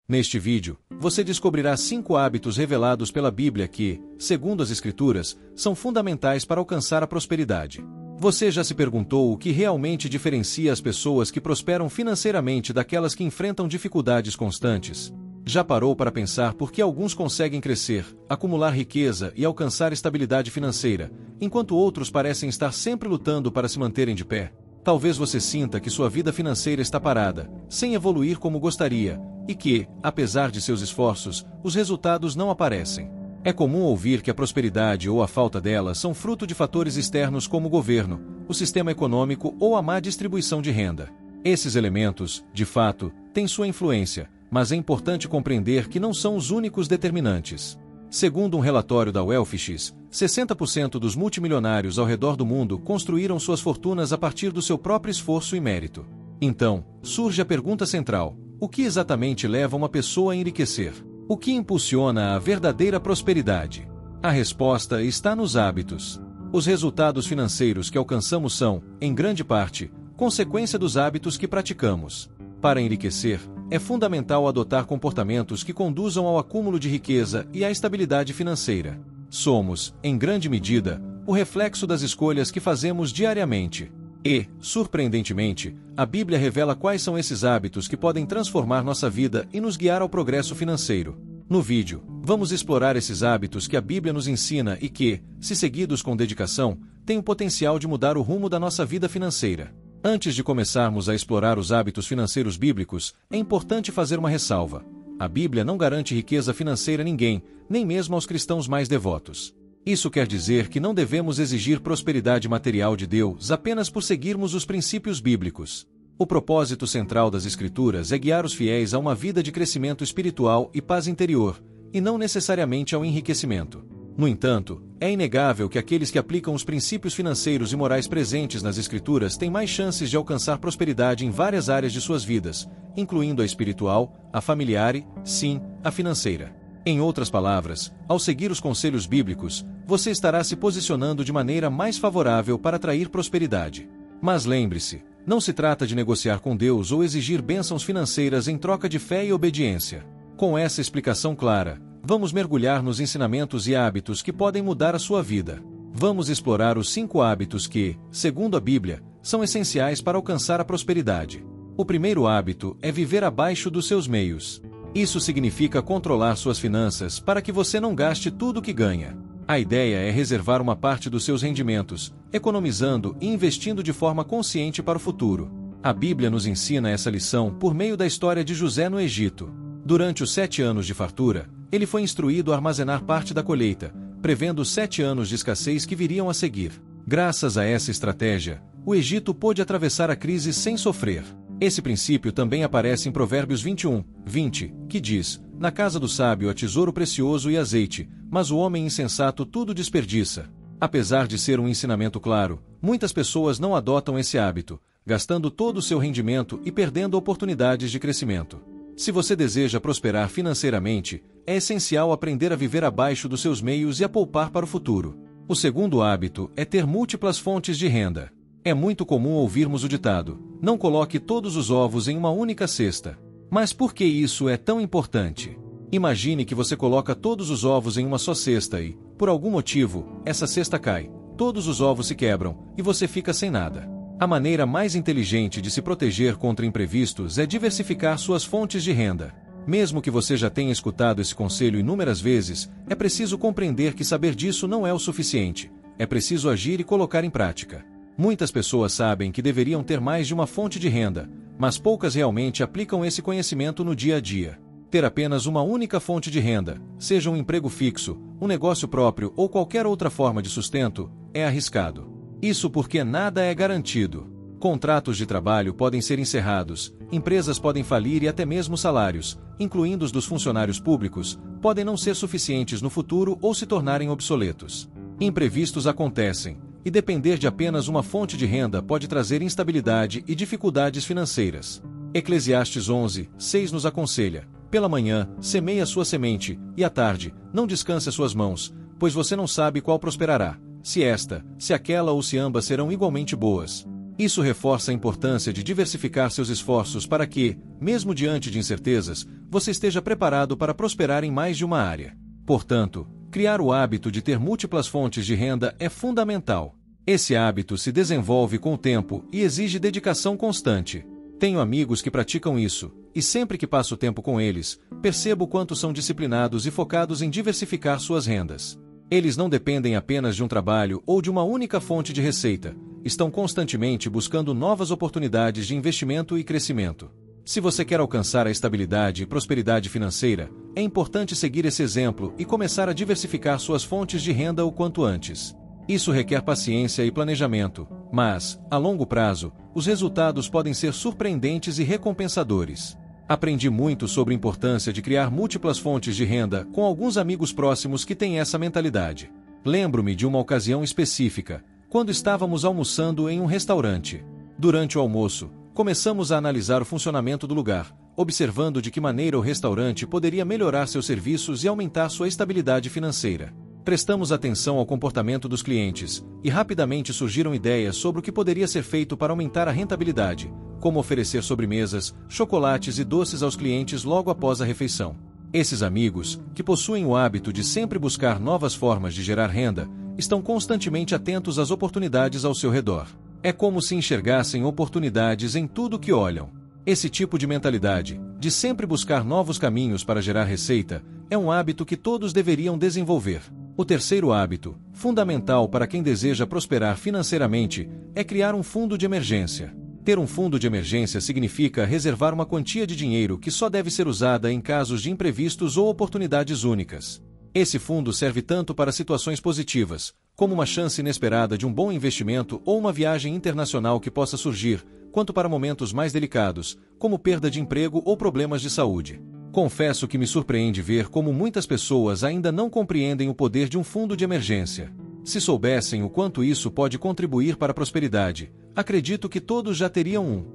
Neste vídeo, você descobrirá 5 hábitos revelados pela Bíblia que, segundo as Escrituras, são fundamentais para alcançar a prosperidade. Você já se perguntou o que realmente diferencia as pessoas que prosperam financeiramente daquelas que enfrentam dificuldades constantes? Já parou para pensar por que alguns conseguem crescer, acumular riqueza e alcançar estabilidade financeira, enquanto outros parecem estar sempre lutando para se manterem de pé? Talvez você sinta que sua vida financeira está parada, sem evoluir como gostaria, e que, apesar de seus esforços, os resultados não aparecem. É comum ouvir que a prosperidade ou a falta dela são fruto de fatores externos como o governo, o sistema econômico ou a má distribuição de renda. Esses elementos, de fato, têm sua influência, mas é importante compreender que não são os únicos determinantes. Segundo um relatório da WealthX, 60% dos multimilionários ao redor do mundo construíram suas fortunas a partir do seu próprio esforço e mérito. Então, surge a pergunta central: o que exatamente leva uma pessoa a enriquecer? O que impulsiona a verdadeira prosperidade? A resposta está nos hábitos. Os resultados financeiros que alcançamos são, em grande parte, consequência dos hábitos que praticamos. Para enriquecer, é fundamental adotar comportamentos que conduzam ao acúmulo de riqueza e à estabilidade financeira. Somos, em grande medida, o reflexo das escolhas que fazemos diariamente. E, surpreendentemente, a Bíblia revela quais são esses hábitos que podem transformar nossa vida e nos guiar ao progresso financeiro. No vídeo, vamos explorar esses hábitos que a Bíblia nos ensina e que, se seguidos com dedicação, têm o potencial de mudar o rumo da nossa vida financeira. Antes de começarmos a explorar os hábitos financeiros bíblicos, é importante fazer uma ressalva. A Bíblia não garante riqueza financeira a ninguém, nem mesmo aos cristãos mais devotos. Isso quer dizer que não devemos exigir prosperidade material de Deus apenas por seguirmos os princípios bíblicos. O propósito central das Escrituras é guiar os fiéis a uma vida de crescimento espiritual e paz interior, e não necessariamente ao enriquecimento. No entanto, é inegável que aqueles que aplicam os princípios financeiros e morais presentes nas Escrituras têm mais chances de alcançar prosperidade em várias áreas de suas vidas, incluindo a espiritual, a familiar e, sim, a financeira. Em outras palavras, ao seguir os conselhos bíblicos, você estará se posicionando de maneira mais favorável para atrair prosperidade. Mas lembre-se, não se trata de negociar com Deus ou exigir bênçãos financeiras em troca de fé e obediência. Com essa explicação clara, vamos mergulhar nos ensinamentos e hábitos que podem mudar a sua vida. Vamos explorar os 5 hábitos que, segundo a Bíblia, são essenciais para alcançar a prosperidade. O primeiro hábito é viver abaixo dos seus meios. Isso significa controlar suas finanças para que você não gaste tudo o que ganha. A ideia é reservar uma parte dos seus rendimentos, economizando e investindo de forma consciente para o futuro. A Bíblia nos ensina essa lição por meio da história de José no Egito. Durante os 7 anos de fartura, ele foi instruído a armazenar parte da colheita, prevendo os 7 anos de escassez que viriam a seguir. Graças a essa estratégia, o Egito pôde atravessar a crise sem sofrer. Esse princípio também aparece em Provérbios 21:20, que diz: "Na casa do sábio há tesouro precioso e azeite, mas o homem insensato tudo desperdiça." Apesar de ser um ensinamento claro, muitas pessoas não adotam esse hábito, gastando todo o seu rendimento e perdendo oportunidades de crescimento. Se você deseja prosperar financeiramente, é essencial aprender a viver abaixo dos seus meios e a poupar para o futuro. O segundo hábito é ter múltiplas fontes de renda. É muito comum ouvirmos o ditado: "Não coloque todos os ovos em uma única cesta." Mas por que isso é tão importante? Imagine que você coloca todos os ovos em uma só cesta e, por algum motivo, essa cesta cai, todos os ovos se quebram, e você fica sem nada. A maneira mais inteligente de se proteger contra imprevistos é diversificar suas fontes de renda. Mesmo que você já tenha escutado esse conselho inúmeras vezes, é preciso compreender que saber disso não é o suficiente. É preciso agir e colocar em prática. Muitas pessoas sabem que deveriam ter mais de uma fonte de renda, mas poucas realmente aplicam esse conhecimento no dia a dia. Ter apenas uma única fonte de renda, seja um emprego fixo, um negócio próprio ou qualquer outra forma de sustento, é arriscado. Isso porque nada é garantido. Contratos de trabalho podem ser encerrados, empresas podem falir e até mesmo salários, incluindo os dos funcionários públicos, podem não ser suficientes no futuro ou se tornarem obsoletos. Imprevistos acontecem, e depender de apenas uma fonte de renda pode trazer instabilidade e dificuldades financeiras. Eclesiastes 11:6 nos aconselha: "Pela manhã, semeie a sua semente, e à tarde, não descanse as suas mãos, pois você não sabe qual prosperará, se esta, se aquela ou se ambas serão igualmente boas." Isso reforça a importância de diversificar seus esforços para que, mesmo diante de incertezas, você esteja preparado para prosperar em mais de uma área. Portanto, criar o hábito de ter múltiplas fontes de renda é fundamental. Esse hábito se desenvolve com o tempo e exige dedicação constante. Tenho amigos que praticam isso, e sempre que passo tempo com eles, percebo quanto são disciplinados e focados em diversificar suas rendas. Eles não dependem apenas de um trabalho ou de uma única fonte de receita, estão constantemente buscando novas oportunidades de investimento e crescimento. Se você quer alcançar a estabilidade e prosperidade financeira, é importante seguir esse exemplo e começar a diversificar suas fontes de renda o quanto antes. Isso requer paciência e planejamento, mas, a longo prazo, os resultados podem ser surpreendentes e recompensadores. Aprendi muito sobre a importância de criar múltiplas fontes de renda com alguns amigos próximos que têm essa mentalidade. Lembro-me de uma ocasião específica, quando estávamos almoçando em um restaurante. Durante o almoço, começamos a analisar o funcionamento do lugar, observando de que maneira o restaurante poderia melhorar seus serviços e aumentar sua estabilidade financeira. Prestamos atenção ao comportamento dos clientes, e rapidamente surgiram ideias sobre o que poderia ser feito para aumentar a rentabilidade, como oferecer sobremesas, chocolates e doces aos clientes logo após a refeição. Esses amigos, que possuem o hábito de sempre buscar novas formas de gerar renda, estão constantemente atentos às oportunidades ao seu redor. É como se enxergassem oportunidades em tudo que olham. Esse tipo de mentalidade, de sempre buscar novos caminhos para gerar receita, é um hábito que todos deveriam desenvolver. O terceiro hábito, fundamental para quem deseja prosperar financeiramente, é criar um fundo de emergência. Ter um fundo de emergência significa reservar uma quantia de dinheiro que só deve ser usada em casos de imprevistos ou oportunidades únicas. Esse fundo serve tanto para situações positivas, como uma chance inesperada de um bom investimento ou uma viagem internacional que possa surgir, quanto para momentos mais delicados, como perda de emprego ou problemas de saúde. Confesso que me surpreende ver como muitas pessoas ainda não compreendem o poder de um fundo de emergência. Se soubessem o quanto isso pode contribuir para a prosperidade, acredito que todos já teriam um.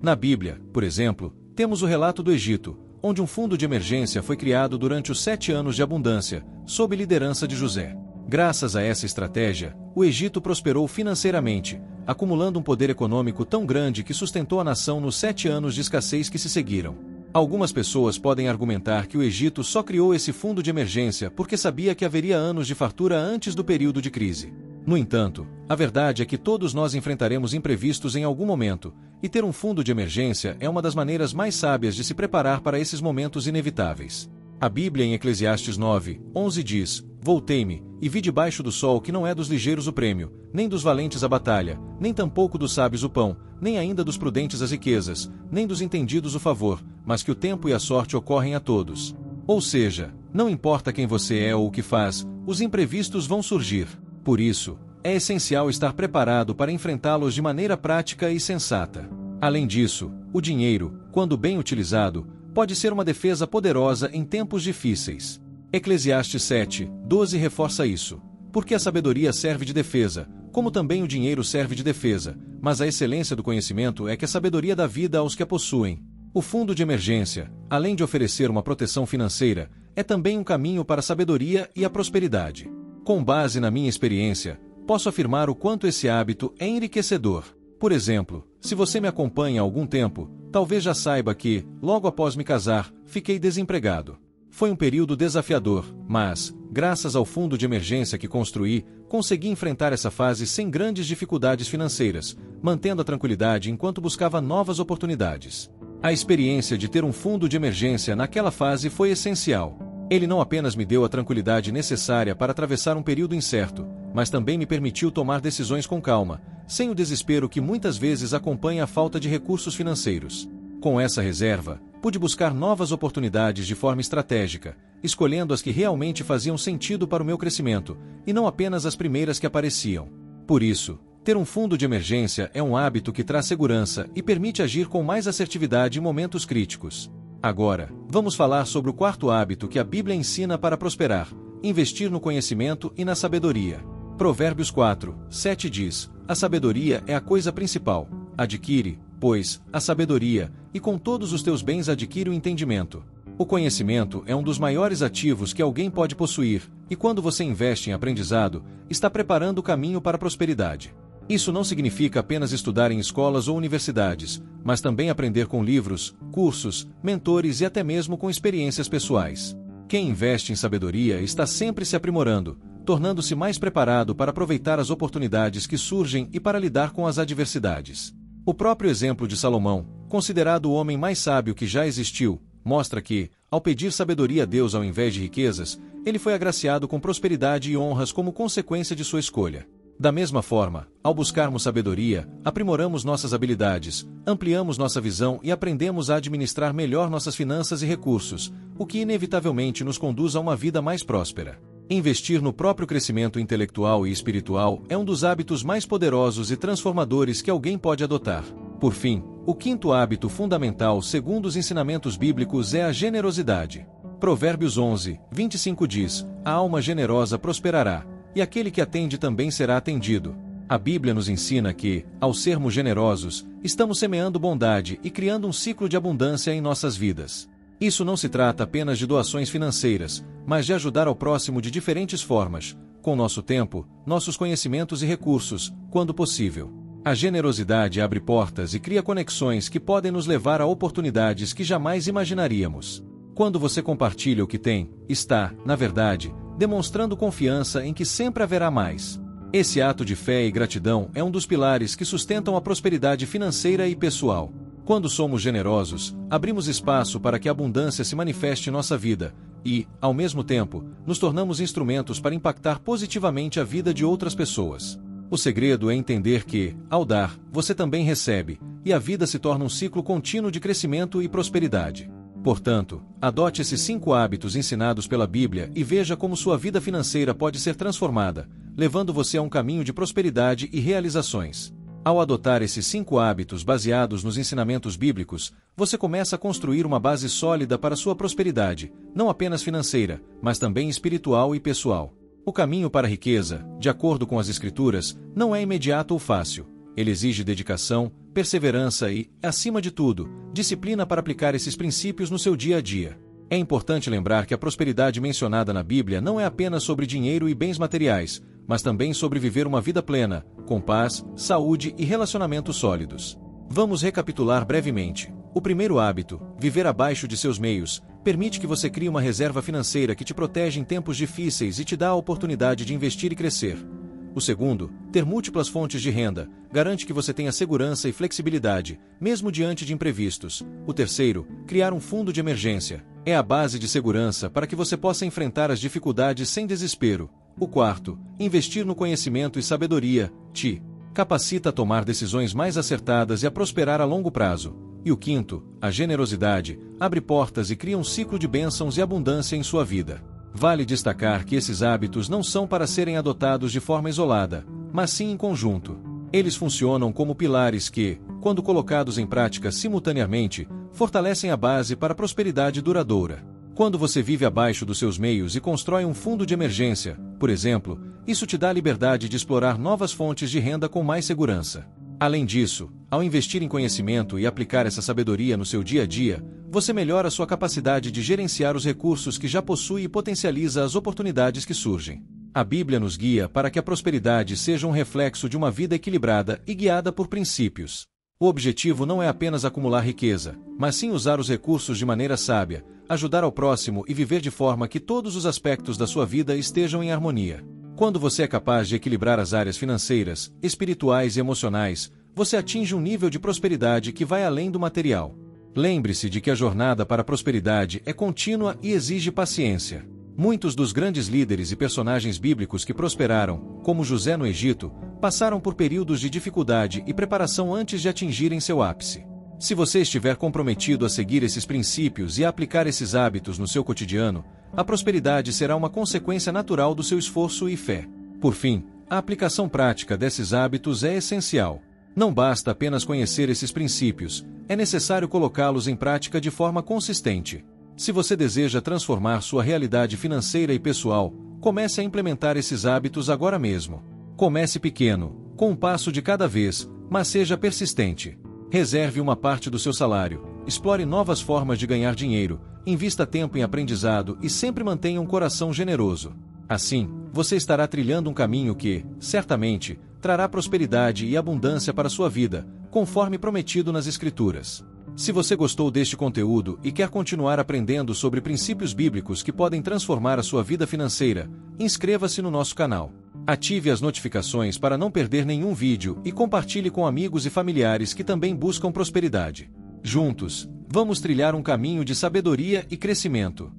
Na Bíblia, por exemplo, temos o relato do Egito, onde um fundo de emergência foi criado durante os 7 anos de abundância, sob liderança de José. Graças a essa estratégia, o Egito prosperou financeiramente, acumulando um poder econômico tão grande que sustentou a nação nos 7 anos de escassez que se seguiram. Algumas pessoas podem argumentar que o Egito só criou esse fundo de emergência porque sabia que haveria anos de fartura antes do período de crise. No entanto, a verdade é que todos nós enfrentaremos imprevistos em algum momento, e ter um fundo de emergência é uma das maneiras mais sábias de se preparar para esses momentos inevitáveis. A Bíblia em Eclesiastes 9:11 diz: "Voltei-me, e vi debaixo do sol que não é dos ligeiros o prêmio, nem dos valentes a batalha, nem tampouco dos sábios o pão, nem ainda dos prudentes as riquezas, nem dos entendidos o favor, mas que o tempo e a sorte ocorrem a todos." Ou seja, não importa quem você é ou o que faz, os imprevistos vão surgir. Por isso, é essencial estar preparado para enfrentá-los de maneira prática e sensata. Além disso, o dinheiro, quando bem utilizado, pode ser uma defesa poderosa em tempos difíceis. Eclesiastes 7:12 reforça isso. Porque a sabedoria serve de defesa, como também o dinheiro serve de defesa, mas a excelência do conhecimento é que a sabedoria dá vida aos que a possuem. O fundo de emergência, além de oferecer uma proteção financeira, é também um caminho para a sabedoria e a prosperidade. Com base na minha experiência, posso afirmar o quanto esse hábito é enriquecedor. Por exemplo, se você me acompanha há algum tempo, talvez já saiba que, logo após me casar, fiquei desempregado. Foi um período desafiador, mas, graças ao fundo de emergência que construí, consegui enfrentar essa fase sem grandes dificuldades financeiras, mantendo a tranquilidade enquanto buscava novas oportunidades. A experiência de ter um fundo de emergência naquela fase foi essencial. Ele não apenas me deu a tranquilidade necessária para atravessar um período incerto, mas também me permitiu tomar decisões com calma, sem o desespero que muitas vezes acompanha a falta de recursos financeiros. Com essa reserva, pude buscar novas oportunidades de forma estratégica, escolhendo as que realmente faziam sentido para o meu crescimento, e não apenas as primeiras que apareciam. Por isso, ter um fundo de emergência é um hábito que traz segurança e permite agir com mais assertividade em momentos críticos. Agora, vamos falar sobre o quarto hábito que a Bíblia ensina para prosperar: investir no conhecimento e na sabedoria. Provérbios 4:7 diz: "A sabedoria é a coisa principal. Adquire, pois, a sabedoria, e com todos os teus bens adquire o entendimento." O conhecimento é um dos maiores ativos que alguém pode possuir, e quando você investe em aprendizado, está preparando o caminho para a prosperidade. Isso não significa apenas estudar em escolas ou universidades, mas também aprender com livros, cursos, mentores e até mesmo com experiências pessoais. Quem investe em sabedoria está sempre se aprimorando, tornando-se mais preparado para aproveitar as oportunidades que surgem e para lidar com as adversidades. O próprio exemplo de Salomão, considerado o homem mais sábio que já existiu, mostra que, ao pedir sabedoria a Deus ao invés de riquezas, ele foi agraciado com prosperidade e honras como consequência de sua escolha. Da mesma forma, ao buscarmos sabedoria, aprimoramos nossas habilidades, ampliamos nossa visão e aprendemos a administrar melhor nossas finanças e recursos, o que inevitavelmente nos conduz a uma vida mais próspera. Investir no próprio crescimento intelectual e espiritual é um dos hábitos mais poderosos e transformadores que alguém pode adotar. Por fim, o quinto hábito fundamental segundo os ensinamentos bíblicos é a generosidade. Provérbios 11, 25 diz: "A alma generosa prosperará, e aquele que atende também será atendido." A Bíblia nos ensina que, ao sermos generosos, estamos semeando bondade e criando um ciclo de abundância em nossas vidas. Isso não se trata apenas de doações financeiras, mas de ajudar ao próximo de diferentes formas, com nosso tempo, nossos conhecimentos e recursos, quando possível. A generosidade abre portas e cria conexões que podem nos levar a oportunidades que jamais imaginaríamos. Quando você compartilha o que tem, está, na verdade, demonstrando confiança em que sempre haverá mais. Esse ato de fé e gratidão é um dos pilares que sustentam a prosperidade financeira e pessoal. Quando somos generosos, abrimos espaço para que a abundância se manifeste em nossa vida e, ao mesmo tempo, nos tornamos instrumentos para impactar positivamente a vida de outras pessoas. O segredo é entender que, ao dar, você também recebe, e a vida se torna um ciclo contínuo de crescimento e prosperidade. Portanto, adote esses 5 hábitos ensinados pela Bíblia e veja como sua vida financeira pode ser transformada, levando você a um caminho de prosperidade e realizações. Ao adotar esses 5 hábitos baseados nos ensinamentos bíblicos, você começa a construir uma base sólida para sua prosperidade, não apenas financeira, mas também espiritual e pessoal. O caminho para a riqueza, de acordo com as Escrituras, não é imediato ou fácil. Ele exige dedicação, perseverança e, acima de tudo, disciplina para aplicar esses princípios no seu dia a dia. É importante lembrar que a prosperidade mencionada na Bíblia não é apenas sobre dinheiro e bens materiais, mas também sobre viver uma vida plena, com paz, saúde e relacionamentos sólidos. Vamos recapitular brevemente. O primeiro hábito, viver abaixo de seus meios, permite que você crie uma reserva financeira que te protege em tempos difíceis e te dá a oportunidade de investir e crescer. O segundo, ter múltiplas fontes de renda, garante que você tenha segurança e flexibilidade, mesmo diante de imprevistos. O terceiro, criar um fundo de emergência. É a base de segurança para que você possa enfrentar as dificuldades sem desespero. O quarto, investir no conhecimento e sabedoria, te capacita a tomar decisões mais acertadas e a prosperar a longo prazo. E o quinto, a generosidade, abre portas e cria um ciclo de bênçãos e abundância em sua vida. Vale destacar que esses hábitos não são para serem adotados de forma isolada, mas sim em conjunto. Eles funcionam como pilares que, quando colocados em prática simultaneamente, fortalecem a base para a prosperidade duradoura. Quando você vive abaixo dos seus meios e constrói um fundo de emergência, por exemplo, isso te dá a liberdade de explorar novas fontes de renda com mais segurança. Além disso, ao investir em conhecimento e aplicar essa sabedoria no seu dia a dia, você melhora sua capacidade de gerenciar os recursos que já possui e potencializa as oportunidades que surgem. A Bíblia nos guia para que a prosperidade seja um reflexo de uma vida equilibrada e guiada por princípios. O objetivo não é apenas acumular riqueza, mas sim usar os recursos de maneira sábia, ajudar ao próximo e viver de forma que todos os aspectos da sua vida estejam em harmonia. Quando você é capaz de equilibrar as áreas financeiras, espirituais e emocionais, você atinge um nível de prosperidade que vai além do material. Lembre-se de que a jornada para a prosperidade é contínua e exige paciência. Muitos dos grandes líderes e personagens bíblicos que prosperaram, como José no Egito, passaram por períodos de dificuldade e preparação antes de atingirem seu ápice. Se você estiver comprometido a seguir esses princípios e a aplicar esses hábitos no seu cotidiano, a prosperidade será uma consequência natural do seu esforço e fé. Por fim, a aplicação prática desses hábitos é essencial. Não basta apenas conhecer esses princípios, é necessário colocá-los em prática de forma consistente. Se você deseja transformar sua realidade financeira e pessoal, comece a implementar esses hábitos agora mesmo. Comece pequeno, com um passo de cada vez, mas seja persistente. Reserve uma parte do seu salário, explore novas formas de ganhar dinheiro, invista tempo em aprendizado e sempre mantenha um coração generoso. Assim, você estará trilhando um caminho que, certamente, trará prosperidade e abundância para sua vida, conforme prometido nas Escrituras. Se você gostou deste conteúdo e quer continuar aprendendo sobre princípios bíblicos que podem transformar a sua vida financeira, inscreva-se no nosso canal. Ative as notificações para não perder nenhum vídeo e compartilhe com amigos e familiares que também buscam prosperidade. Juntos, vamos trilhar um caminho de sabedoria e crescimento.